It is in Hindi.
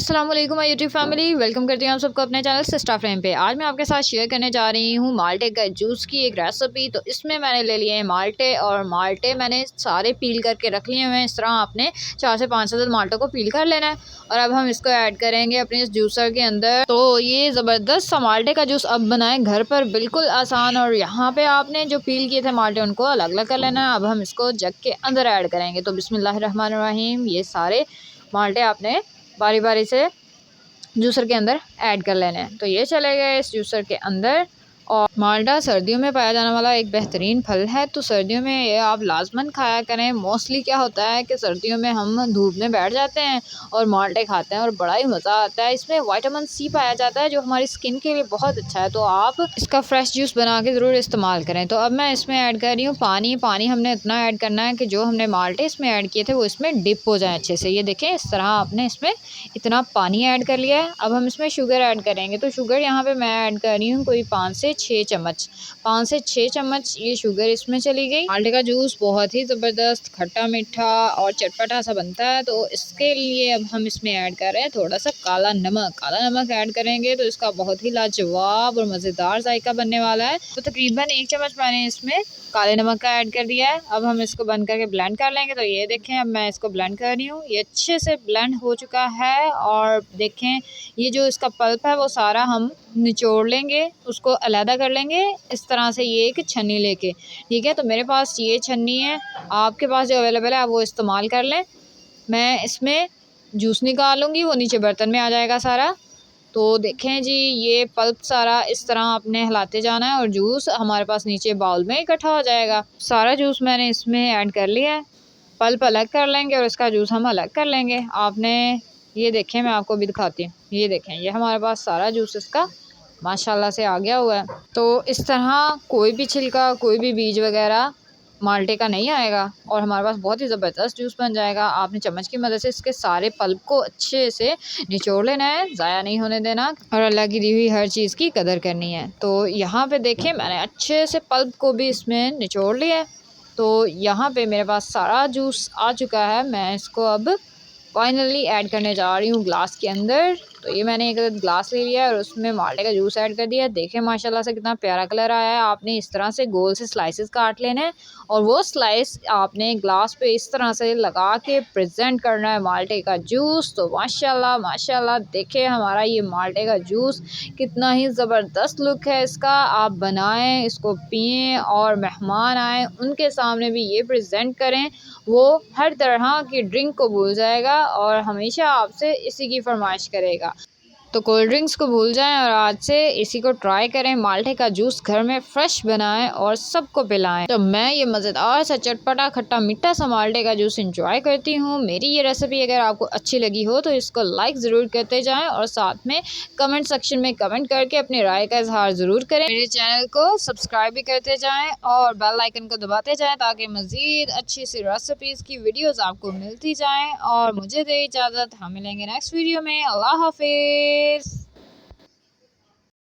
अस्सलाम वालेकुम माय यूट्यूब फैमिली, वेलकम करती हूँ आप सबको अपने चैनल सिस्टा फ्रेम पे। आज मैं आपके साथ शेयर करने जा रही हूँ माल्टे का जूस की एक रेसिपी। तो इसमें मैंने ले लिए हैं माल्टे, और माल्टे मैंने सारे पील करके रख लिए हुए हैं। इस तरह आपने 4 से 5 अदद माल्टों को पील कर लेना है, और अब हम इसको ऐड करेंगे अपने इस जूसर के अंदर। तो ये ज़बरदस्त सा माल्टे का जूस अब बनाएं घर पर, बिल्कुल आसान। और यहाँ पे आपने जो पील किए थे माल्टे उनको अलग अलग कर लेना है। अब हम इसको जग के अंदर ऐड करेंगे। तो बिस्मिल्लाहिर्रहमानिर्रहीम, ये सारे माल्टे आपने बारी बारी से जूसर के अंदर ऐड कर लेने हैं। तो ये चले गए इस जूसर के अंदर। और माल्टा सर्दियों में पाया जाने वाला एक बेहतरीन फल है, तो सर्दियों में ये आप लाजमन खाया करें। मोस्टली क्या होता है कि सर्दियों में हम धूप में बैठ जाते हैं और माल्टे खाते हैं और बड़ा ही मज़ा आता है। इसमें विटामिन सी पाया जाता है जो हमारी स्किन के लिए बहुत अच्छा है। तो आप इसका फ्रेश जूस बना के ज़रूर इस्तेमाल करें। तो अब मैं इसमें ऐड कर रही हूँ पानी। पानी हमने इतना ऐड करना है कि जो हमने माल्टे इसमें ऐड किए थे वो इसमें डिप हो जाए अच्छे से। ये देखें, इस तरह आपने इसमें इतना पानी ऐड कर लिया है। अब हम इसमें शुगर ऐड करेंगे। तो शुगर यहाँ पे मैं ऐड कर रही हूँ कोई 5 से 6 चम्मच। 5 से 6 चम्मच ये शुगर इसमें चली गई। माल्टे का जूस बहुत ही ज़बरदस्त खट्टा मीठा और चटपटा सा बनता है। तो इसके लिए अब हम इसमें ऐड कर रहे हैं थोड़ा सा काला नमक। काला नमक ऐड करेंगे तो इसका बहुत ही लाजवाब और मज़ेदार जायका बनने वाला है। तो तकरीबन 1 चम्मच मैंने इसमें काले नमक का ऐड कर दिया है। अब हम इसको बंद करके ब्लेंड कर लेंगे। तो ये देखें, अब मैं इसको ब्लेंड कर रही हूँ। ये अच्छे से ब्लेंड हो चुका है। और देखें, ये जो इसका पल्प है वो सारा हम निचोड़ लेंगे, उसको अलहदा कर लेंगे इस तरह से, ये एक छन्नी लेके। ठीक है, तो मेरे पास ये छन्नी है, आपके पास जो अवेलेबल है आप वो इस्तेमाल कर लें। मैं इसमें जूस निकालूंगी, वो नीचे बर्तन में आ जाएगा सारा। तो देखें जी, ये पल्प सारा इस तरह आपने हिलाते जाना है और जूस हमारे पास नीचे बाउल में इकट्ठा हो जाएगा। सारा जूस मैंने इसमें ऐड कर लिया है। पल्प अलग कर लेंगे और इसका जूस हम अलग कर लेंगे। आपने ये देखें, मैं आपको भी दिखाती हूँ। ये देखें, ये हमारे पास सारा जूस इसका माशाल्लाह से आ गया हुआ है। तो इस तरह कोई भी छिलका, कोई भी बीज वगैरह माल्टे का नहीं आएगा और हमारे पास बहुत ही ज़बरदस्त जूस बन जाएगा। आपने चम्मच की मदद से इसके सारे पल्प को अच्छे से निचोड़ लेना है, ज़ाया नहीं होने देना, और अल्लाह की दी हुई हर चीज़ की कदर करनी है। तो यहाँ पे देखें, मैंने अच्छे से पल्प को भी इसमें निचोड़ लिया है। तो यहाँ पे मेरे पास सारा जूस आ चुका है। मैं इसको अब फाइनली ऐड करने जा रही हूँ ग्लास के अंदर। तो ये मैंने एक ग्लास ले लिया है और उसमें माल्टे का जूस ऐड कर दिया है। देखें माशाल्लाह से कितना प्यारा कलर आया है। आपने इस तरह से गोल से स्लाइसेस काट लेने हैं और वो स्लाइस आपने ग्लास पे इस तरह से लगा के प्रेजेंट करना है माल्टे का जूस। तो माशाल्लाह माशाल्लाह, देखें हमारा ये माल्टे का जूस कितना ही ज़बरदस्त लुक है इसका। आप बनाएं, इसको पिएं और मेहमान आएँ उनके सामने भी ये प्रेजेंट करें, वो हर तरह की ड्रिंक को भूल जाएगा और हमेशा आपसे इसी की फरमाइश करेगा। तो कोल्ड ड्रिंक्स को भूल जाएं और आज से इसी को ट्राई करें। माल्टे का जूस घर में फ्रेश बनाएं और सबको पिलाएं। तो मैं ये मज़ेदार सा चटपटा खट्टा मीठा सा माल्टे का जूस इंजॉय करती हूँ। मेरी ये रेसिपी अगर आपको अच्छी लगी हो तो इसको लाइक ज़रूर करते जाएं और साथ में कमेंट सेक्शन में कमेंट करके अपनी राय का इजहार ज़रूर करें। मेरे चैनल को सब्सक्राइब भी करते जाएँ और बेल आइकन को दबाते जाएँ ताकि मज़ीद अच्छी सी रेसिपीज़ की वीडियोज़ आपको मिलती जाएँ। और मुझे दे इजाज़त, हम मिलेंगे नेक्स्ट वीडियो में। अल्लाह हाफिज़।